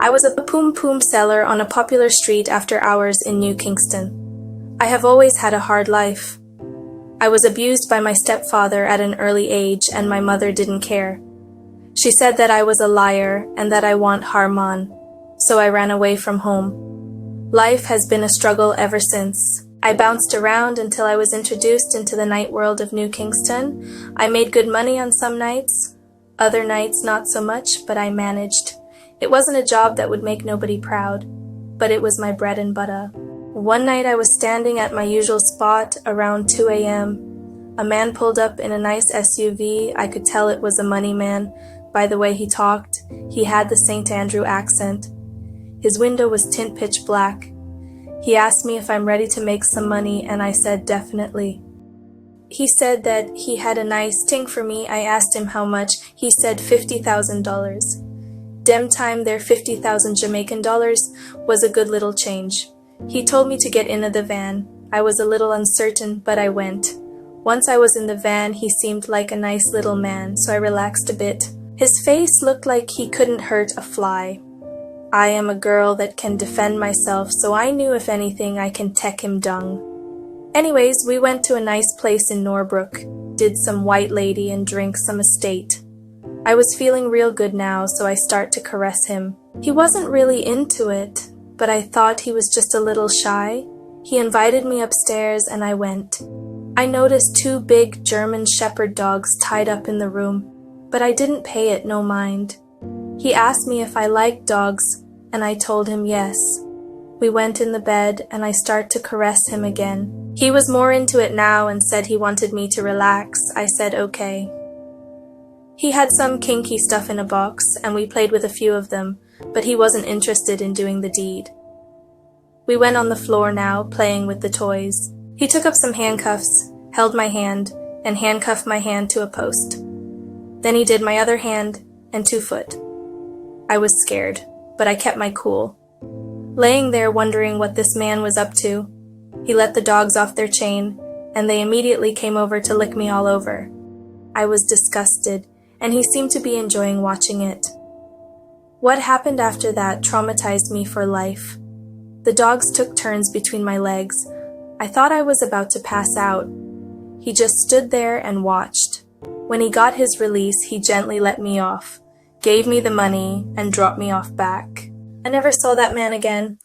I was a poom poom seller on a popular street after hours in New Kingston. I have always had a hard life. I was abused by my stepfather at an early age, and my mother didn't care. She said that I was a liar and that I want Harman, so I ran away from home. Life has been a struggle ever since. I bounced around until I was introduced into the night world of New Kingston. I made good money on some nights, other nights not so much, but I managed. It wasn't a job that would make nobody proud, but it was my bread and butter. One night I was standing at my usual spot around 2 a.m. A man pulled up in a nice SUV. I could tell it was a money man by the way he talked. He had the St. Andrew accent. His window was tint pitch black. He asked me if I'm ready to make some money, and I said definitely. He said that he had a nice ting for me. I asked him how much. He said $50,000. Dem time their 50,000 Jamaican dollars was a good little change. He told me to get into the van. I was a little uncertain, but I went. Once I was in the van, he seemed like a nice little man, so I relaxed a bit. His face looked like he couldn't hurt a fly. I am a girl that can defend myself, so I knew if anything I can tech him dung. Anyways, we went to a nice place in Norbrook, did some white lady and drink some estate. I was feeling real good now, so I start to caress him. He wasn't really into it, but I thought he was just a little shy. He invited me upstairs and I went. I noticed 2 big German shepherd dogs tied up in the room, but I didn't pay it no mind. He asked me if I liked dogs, and I told him yes. We went in the bed and I start to caress him again. He was more into it now and said he wanted me to relax. I said okay. He had some kinky stuff in a box, and we played with a few of them, but he wasn't interested in doing the deed. We went on the floor now, playing with the toys. He took up some handcuffs, held my hand, and handcuffed my hand to a post. Then he did my other hand and 2 foot. I was scared, but I kept my cool. Laying there wondering what this man was up to, he let the dogs off their chain, and they immediately came over to lick me all over. I was disgusted, and he seemed to be enjoying watching it. What happened after that traumatized me for life. The dogs took turns between my legs. I thought I was about to pass out. He just stood there and watched. When he got his release, he gently let me off, gave me the money, and dropped me off back. I never saw that man again.